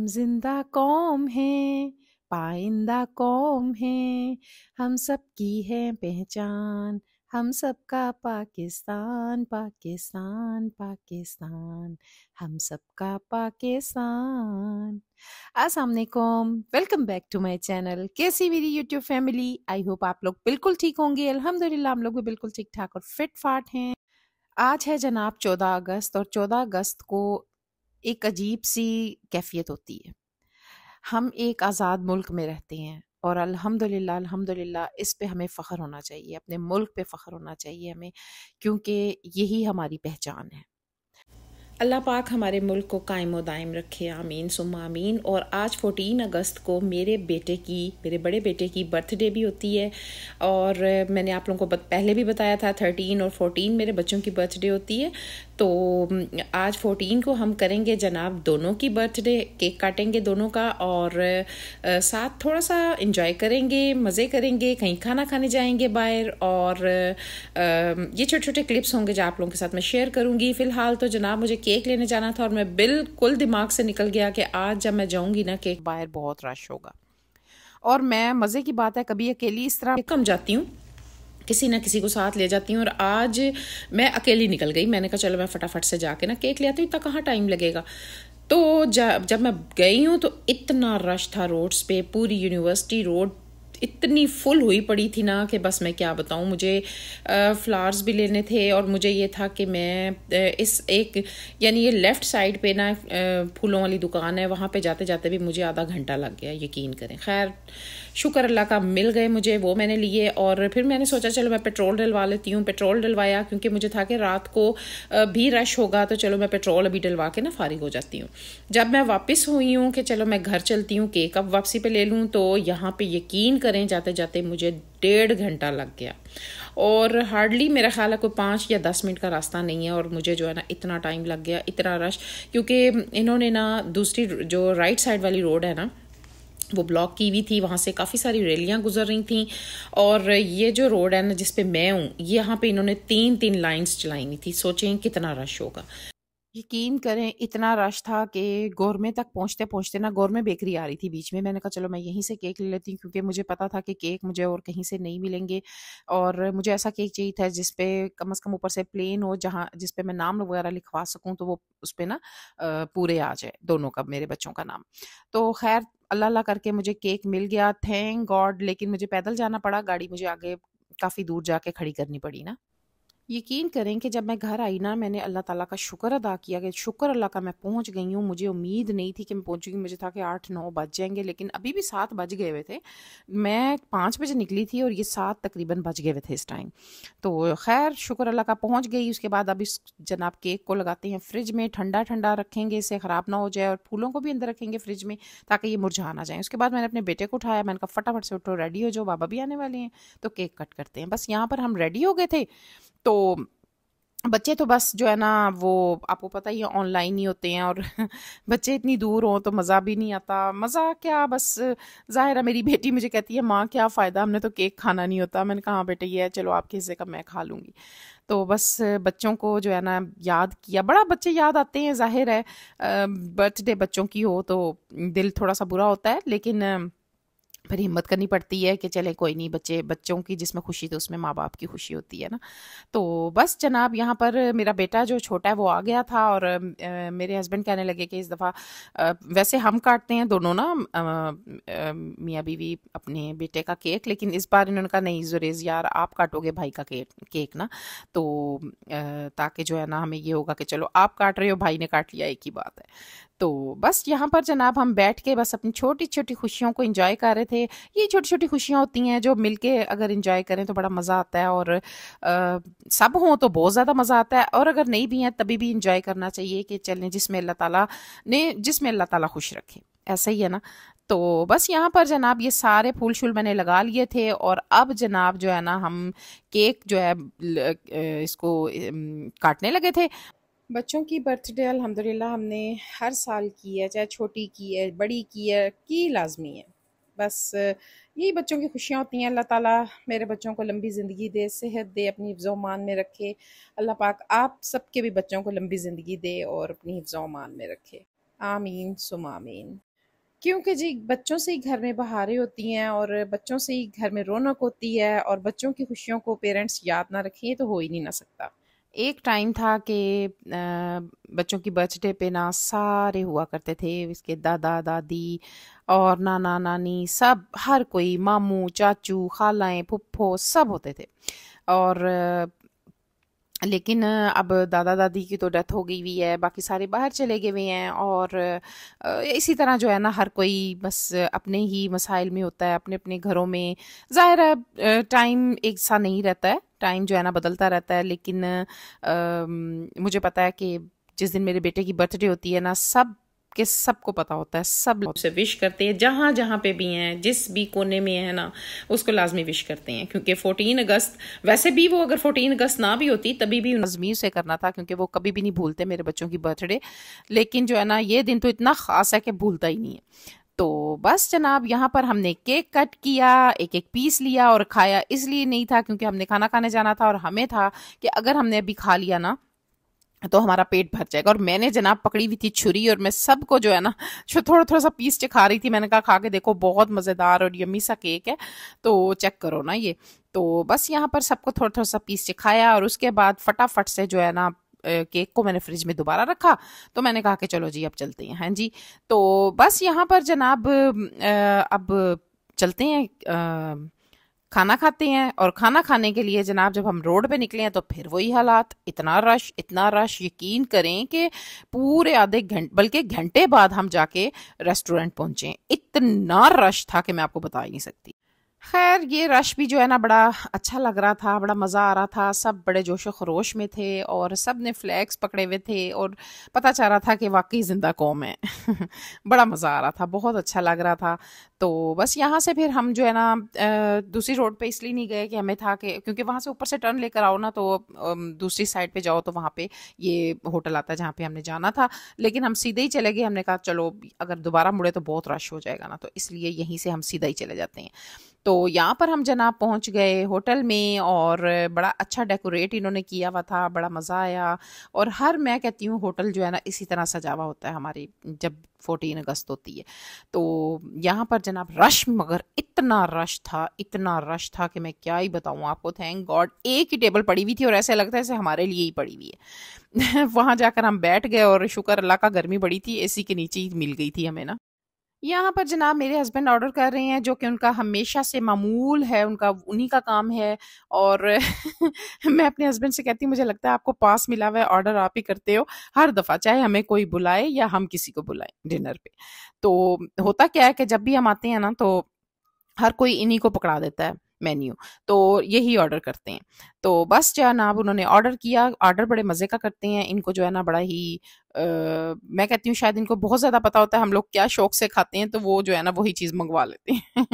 जिंदा कौम हैं, पाइंदा कौम हैं, हम सब की है पहचान, हम सबका पाकिस्तान पाकिस्तान पाकिस्तान, हम सबका पाकिस्तान। अस्सलाम वालेकुम, welcome back to my channel. कैसी मेरी यूट्यूब फैमिली? आई होप आप लोग बिल्कुल ठीक होंगे। अल्हम्दुलिल्लाह हम लोग भी बिल्कुल ठीक ठाक और फिट फाट हैं। आज है जनाब 14 अगस्त और 14 अगस्त को एक अजीब सी कैफियत होती है। हम एक आज़ाद मुल्क में रहते हैं और अल्हम्दुलिल्लाह अल्हम्दुलिल्लाह इस पे हमें फ़ख्र होना चाहिए, अपने मुल्क पे फ़ख्र होना चाहिए हमें, क्योंकि यही हमारी पहचान है। अल्लाह पाक हमारे मुल्क को कायम व दायम रखे, आमीन सुम्मा आमीन। और आज 14 अगस्त को मेरे बड़े बेटे की बर्थडे भी होती है। और मैंने आप लोगों को पहले भी बताया था 13 और 14 मेरे बच्चों की बर्थडे होती है। तो आज 14 को हम करेंगे जनाब दोनों की बर्थडे, केक काटेंगे दोनों का और साथ थोड़ा सा इंजॉय करेंगे, मज़े करेंगे, कहीं खाना खाने जाएंगे बाहर। और ये छोटे छोटे क्लिप्स होंगे जो आप लोगों के साथ मैं शेयर करूंगी। फिलहाल तो जनाब मुझे केक लेने जाना था और मैं बिल्कुल दिमाग से निकल गया कि आज जब मैं जाऊंगी ना केक बाहर बहुत रश होगा। और मैं मज़े की बात है कभी अकेली इस तरह कम जाती हूँ, किसी ना किसी को साथ ले जाती हूँ। और आज मैं अकेली निकल गई। मैंने कहा चलो मैं फटाफट से जाके ना केक ले आती हूँ, इतना कहाँ टाइम लगेगा। तो जब मैं गई हूँ तो इतना रश था रोड्स पे, पूरी यूनिवर्सिटी रोड इतनी फुल हुई पड़ी थी ना कि बस मैं क्या बताऊँ। मुझे फ्लावर्स भी लेने थे और मुझे ये था कि मैं इस एक यानी ये लेफ़्ट साइड पे ना फूलों वाली दुकान है, वहाँ पे जाते जाते भी मुझे आधा घंटा लग गया, यकीन करें। खैर शुक्र अल्लाह का मिल गए मुझे, वो मैंने लिए। और फिर मैंने सोचा चलो मैं पेट्रोल डलवा लेती हूँ। पेट्रोल डलवाया क्योंकि मुझे था कि रात को भी रश होगा, तो चलो मैं पेट्रोल अभी डलवा के ना फारिग हो जाती हूँ। जब मैं वापस हुई हूँ कि चलो मैं घर चलती हूँ, केक अब वापसी पे ले लूँ, तो यहाँ पे यकीन करें जाते जाते मुझे 1.5 घंटा लग गया। और हार्डली मेरा ख्याल है कोई 5 या 10 मिनट का रास्ता नहीं है और मुझे जो है ना इतना टाइम लग गया, इतना रश। क्योंकि इन्होंने ना दूसरी जो राइट साइड वाली रोड है ना वो ब्लॉक की हुई थी, वहाँ से काफ़ी सारी रैलियाँ गुजर रही थी। और ये जो रोड है ना जिस पे मैं हूँ, यहाँ पे इन्होंने 3-3 लाइंस चलाई हुई थी। सोचें कितना रश होगा। यकीन करें इतना रश था कि गोरमे तक पहुंचते पहुंचते ना गोरमे बेकरी आ रही थी बीच में। मैंने कहा चलो मैं यहीं से केक ले लेती हूँ, क्योंकि मुझे पता था कि केक मुझे और कहीं से नहीं मिलेंगे। और मुझे ऐसा केक चाहिए था जिस पे कम से कम ऊपर से प्लेन हो, जहाँ जिस पे मैं नाम वगैरह लिखवा सकूँ, तो वो उस पे ना पूरे आ जाए दोनों का, मेरे बच्चों का नाम। तो खैर अल्लाह अल्लाह करके मुझे केक मिल गया, थैंक गॉड। लेकिन मुझे पैदल जाना पड़ा, गाड़ी मुझे आगे काफ़ी दूर जाके खड़ी करनी पड़ी ना। यकीन करें कि जब मैं घर आई ना, मैंने अल्लाह ताला का शुक्र अदा किया कि शुक्र अल्लाह का मैं पहुंच गई हूँ। मुझे उम्मीद नहीं थी कि मैं पहुंचूंगी, मुझे था कि 8-9 बज जाएंगे, लेकिन अभी भी 7 बज गए हुए थे। मैं 5 बजे निकली थी और ये 7 तकरीबन बज गए हुए थे इस टाइम। तो खैर शुक्र अल्लाह का पहुंच गई। उसके बाद अब इस जनाब केक को लगाते हैं फ्रिज में, ठंडा ठंडा रखेंगे, इसे ख़राब ना हो जाए। और फूलों को भी अंदर रखेंगे फ्रिज में ताकि ये मुरझा ना जाए। उसके बाद मैंने अपने बेटे को उठाया, मैंने कहा फटाफट से उठो, रेडी हो जाओ, बाबा भी आने वाले हैं, तो केक कट करते हैं। बस यहाँ पर हम रेडी हो गए थे। तो बच्चे तो बस जो है ना वो आपको पता ही है ऑनलाइन ही होते हैं। और बच्चे इतनी दूर हों तो मज़ा भी नहीं आता। मज़ा क्या, बस ज़ाहिर है मेरी बेटी मुझे कहती है माँ क्या फ़ायदा, हमने तो केक खाना नहीं होता। मैंने कहा हाँ बेटे ये है, चलो आपके हिस्से का मैं खा लूँगी। तो बस बच्चों को जो है ना याद किया, बड़ा बच्चे याद आते हैं, ज़ाहिर है बर्थडे बच्चों की हो तो दिल थोड़ा सा बुरा होता है। लेकिन फिर हिम्मत करनी पड़ती है कि चले कोई नहीं, बच्चों की जिसमें खुशी तो उसमें माँ बाप की खुशी होती है ना। तो बस जनाब यहाँ पर मेरा बेटा जो छोटा है वो आ गया था। और मेरे हस्बैंड कहने लगे कि इस दफ़ा वैसे हम काटते हैं दोनों ना मियाँ बीवी अपने बेटे का केक, लेकिन इस बार इन्होंने कहा नहीं जुरेज यार आप काटोगे भाई का केक ना। तो ताकि जो है ना हमें ये होगा कि चलो आप काट रहे हो, भाई ने काट लिया, एक ही बात है। तो बस यहाँ पर जनाब हम बैठ के बस अपनी छोटी छोटी खुशियों को एंजॉय कर रहे थे। ये छोटी छोटी खुशियाँ होती हैं जो मिलके अगर एंजॉय करें तो बड़ा मज़ा आता है। और सब हों तो बहुत ज़्यादा मज़ा आता है, और अगर नहीं भी हैं तभी भी एंजॉय करना चाहिए कि चलें जिसमें अल्लाह ताला खुश रखे, ऐसा ही है ना। तो बस यहाँ पर जनाब ये सारे फूल शूल मैंने लगा लिए थे। और अब जनाब जो है ना हम केक जो है इसको काटने लगे थे। बच्चों की बर्थडे अल्हम्दुलिल्लाह हमने हर साल की है, चाहे छोटी की है बड़ी की लाजमी है। बस यही बच्चों की खुशियाँ होती हैं। अल्लाह ताला मेरे बच्चों को लंबी ज़िंदगी दे, सेहत दे, अपनी हिफ्ज़ मान में रखे। अल्लाह पाक आप सबके भी बच्चों को लंबी ज़िंदगी दे और अपनी हिफ्ज़ मान में रखे, आमीन सुम आमीन। क्योंकि जी बच्चों से ही घर में बहारें होती हैं और बच्चों से ही घर में रौनक होती है, और बच्चों की खुशियों को पेरेंट्स याद ना रखें ये तो हो ही नहीं ना सकता। एक टाइम था कि बच्चों की बर्थडे पे ना सारे हुआ करते थे, इसके दादा दादी और नाना नानी सब, हर कोई, मामू चाचू खालाएं फुफ्फो सब होते थे। और लेकिन अब दादा दादी की तो डेथ हो गई हुई है, बाकी सारे बाहर चले गए हुए हैं, और इसी तरह जो है ना हर कोई बस अपने ही मसाइल में होता है, अपने अपने घरों में। ज़ाहिर है टाइम एक सा नहीं रहता है, टाइम जो है ना बदलता रहता है, लेकिन मुझे पता है कि जिस दिन मेरे बेटे की बर्थडे होती है ना, सब के सबको पता होता है, सब लोग उसे विश करते हैं, जहाँ जहाँ पे भी हैं, जिस भी कोने में है ना, उसको लाजमी विश करते हैं। क्योंकि 14 अगस्त, वैसे भी वो अगर 14 अगस्त ना भी होती तभी भी लाजमी उसे करना था, क्योंकि वो कभी भी नहीं भूलते मेरे बच्चों की बर्थडे। लेकिन जो है ना ये दिन तो इतना ख़ास है कि भूलता ही नहीं है। तो बस जनाब यहाँ पर हमने केक कट किया, एक एक पीस लिया, और खाया इसलिए नहीं था क्योंकि हमने खाना खाने जाना था, और हमें था कि अगर हमने अभी खा लिया ना तो हमारा पेट भर जाएगा। और मैंने जनाब पकड़ी हुई थी छुरी, और मैं सबको जो है ना जो थोड़ा थोड़ा सा पीस चखा रही थी। मैंने कहा खा के देखो, बहुत मज़ेदार और यम्मी सा केक है, तो चेक करो ना ये। तो बस यहाँ पर सबको थोड़ा थोड़ा सा पीस चखाया, और उसके बाद फटाफट से जो है ना केक को मैंने फ्रिज में दोबारा रखा। तो मैंने कहा कि चलो जी अब चलते हैं। हाँ जी, तो बस यहाँ पर जनाब अब चलते हैं, खाना खाते हैं। और खाना खाने के लिए जनाब जब हम रोड पे निकले हैं तो फिर वही हालात, इतना रश, यकीन करें कि पूरे आधे घंटे बल्कि घंटे बाद हम जाके रेस्टोरेंट पहुंचे। इतना रश था कि मैं आपको बता ही नहीं सकती। खैर ये रश भी जो है ना बड़ा अच्छा लग रहा था, बड़ा मज़ा आ रहा था, सब बड़े जोशो खरोश में थे, और सब ने फ्लैग्स पकड़े हुए थे, और पता चल रहा था कि वाकई जिंदा कौम है। बड़ा मज़ा आ रहा था, बहुत अच्छा लग रहा था। तो बस यहाँ से फिर हम जो है ना दूसरी रोड पे इसलिए नहीं गए कि हमें था कि क्योंकि वहाँ से ऊपर से टर्न लेकर आओ ना, तो दूसरी साइड पे जाओ तो वहाँ पे ये होटल आता है जहाँ पे हमने जाना था। लेकिन हम सीधे ही चले गए, हमने कहा चलो अगर दोबारा मुड़े तो बहुत रश हो जाएगा ना, तो इसलिए यहीं से हम सीधा ही चले जाते हैं। तो यहाँ पर हम जनाब पहुँच गए होटल में, और बड़ा अच्छा डेकोरेट इन्होंने किया हुआ था, बड़ा मज़ा आया। और हर, मैं कहती हूँ होटल जो है ना इसी तरह सजा हुआ होता है हमारी जब 14 अगस्त होती है। तो यहाँ पर जनाब रश, मगर इतना रश था कि मैं क्या ही बताऊँ आपको। थैंक गॉड एक ही टेबल पड़ी हुई थी, और ऐसे लगता है जैसे हमारे लिए ही पड़ी हुई है। वहाँ जाकर हम बैठ गए, और शुक्र अल्लाह का गर्मी बड़ी थी, एसी के नीचे ही मिल गई थी हमें ना। यहाँ पर जनाब मेरे हस्बैंड ऑर्डर कर रहे हैं, जो कि उनका हमेशा से मामूल है, उनका उन्हीं का काम है। और मैं अपने हस्बैंड से कहती हूँ मुझे लगता है आपको पास मिला हुआ है, ऑर्डर आप ही करते हो हर दफ़ा, चाहे हमें कोई बुलाए या हम किसी को बुलाएं डिनर पे। तो होता क्या है कि जब भी हम आते हैं ना तो हर कोई इन्हीं को पकड़ा देता है मेन्यू, तो यही ऑर्डर करते हैं। तो बस जनाब उन्होंने ऑर्डर किया, ऑर्डर बड़े मज़े का करते हैं, इनको जो है ना बड़ा ही मैं कहती हूँ शायद इनको बहुत ज़्यादा पता होता है हम लोग क्या शौक से खाते हैं, तो वो जो है ना वही चीज़ मंगवा लेते हैं।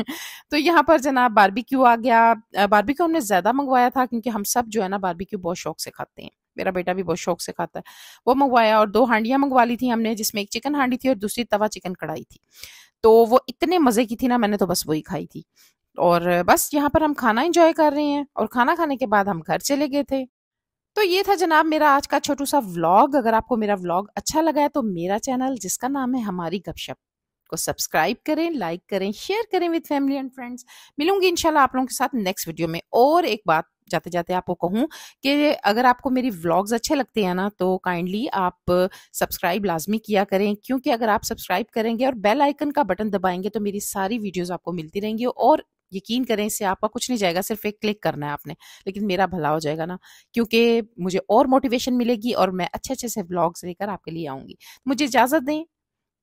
तो यहाँ पर जनाब बारबेक्यू आ गया। बारबेक्यू हमने ज़्यादा मंगवाया था क्योंकि हम सब जो है ना बारबेक्यू बहुत शौक से खाते हैं, मेरा बेटा भी बहुत शौक से खाता है। वो मंगवाया, और 2 हांडियाँ मंगवा ली थी हमने, जिसमें एक चिकन हांडी थी और दूसरी तवा चिकन कढ़ाई थी। तो वो इतने मज़े की थी ना, मैंने तो बस वही खाई थी। और बस यहाँ पर हम खाना एंजॉय कर रहे हैं, और खाना खाने के बाद हम घर चले गए थे। तो ये था जनाब मेरा आज का छोटू सा व्लॉग। अगर आपको मेरा व्लॉग अच्छा लगा है तो मेरा चैनल जिसका नाम है हमारी गपशप को सब्सक्राइब करें, लाइक करें, शेयर करें विद फैमिली एंड फ्रेंड्स। मिलूंगी इंशाल्लाह आप लोगों के साथ नेक्स्ट वीडियो में। और एक बात जाते जाते आपको कहूँ कि अगर आपको मेरी व्लॉग्स अच्छे लगते हैं ना तो काइंडली आप सब्सक्राइब लाजमी किया करें, क्योंकि अगर आप सब्सक्राइब करेंगे और बेल आइकन का बटन दबाएंगे तो मेरी सारी वीडियोस आपको मिलती रहेंगी। और यकीन करें इससे आपका कुछ नहीं जाएगा, सिर्फ एक क्लिक करना है आपने, लेकिन मेरा भला हो जाएगा ना, क्योंकि मुझे और मोटिवेशन मिलेगी और मैं अच्छे अच्छे से व्लॉग्स लेकर आपके लिए आऊंगी। मुझे इजाजत दें,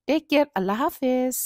टेक केयर, अल्लाह हाफिज।